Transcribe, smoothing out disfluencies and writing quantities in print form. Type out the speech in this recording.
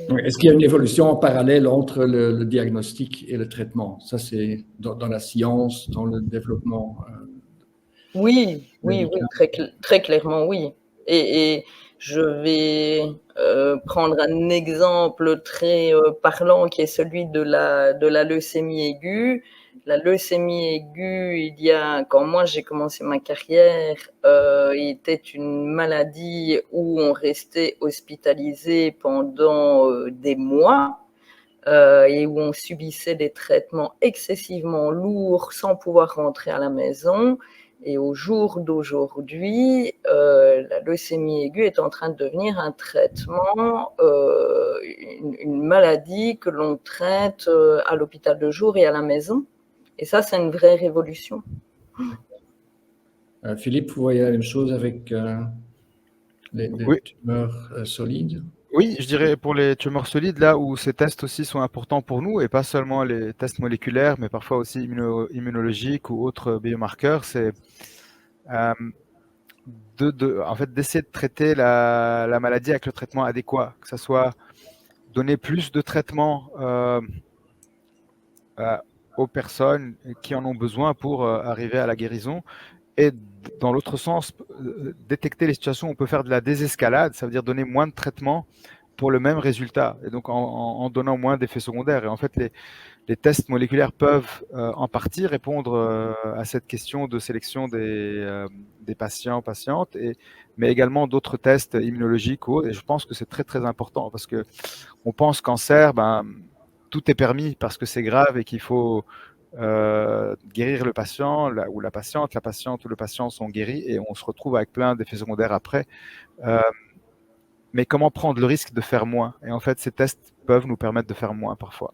Oui. Est-ce qu'il y a une évolution en parallèle entre le diagnostic et le traitement? Ça, c'est dans la science, dans le développement Oui, oui, oui, médical. très clairement, oui. Et je vais prendre un exemple très parlant qui est celui de la leucémie aiguë. La leucémie aiguë, quand moi j'ai commencé ma carrière, était une maladie où on restait hospitalisé pendant des mois. Et où on subissait des traitements excessivement lourds sans pouvoir rentrer à la maison. Et au jour d'aujourd'hui, la leucémie aiguë est en train de devenir un traitement, une maladie que l'on traite à l'hôpital de jour et à la maison. Et ça, c'est une vraie révolution. Philippe, vous voyez la même chose avec les Oui, tumeurs solides? oui, je dirais pour les tumeurs solides, là où ces tests aussi sont importants pour nous, et pas seulement les tests moléculaires, mais parfois aussi immunologiques ou autres biomarqueurs, c'est euh, en fait, d'essayer de traiter la maladie avec le traitement adéquat, que ce soit donner plus de traitements euh, aux personnes qui en ont besoin pour arriver à la guérison, et dans l'autre sens, détecter les situations où on peut faire de la désescalade, ça veut dire donner moins de traitements pour le même résultat, et donc en donnant moins d'effets secondaires. Et en fait, les tests moléculaires peuvent en partie répondre à cette question de sélection des patients, patientes, mais également d'autres tests immunologiques ou autres. Et je pense que c'est très, très important parce que on pense cancer, tout est permis parce que c'est grave et qu'il faut guérir le patient ou la patiente ou le patient sont guéris et on se retrouve avec plein d'effets secondaires après. Euh, mais comment prendre le risque de faire moins? Et en fait, ces tests peuvent nous permettre de faire moins parfois.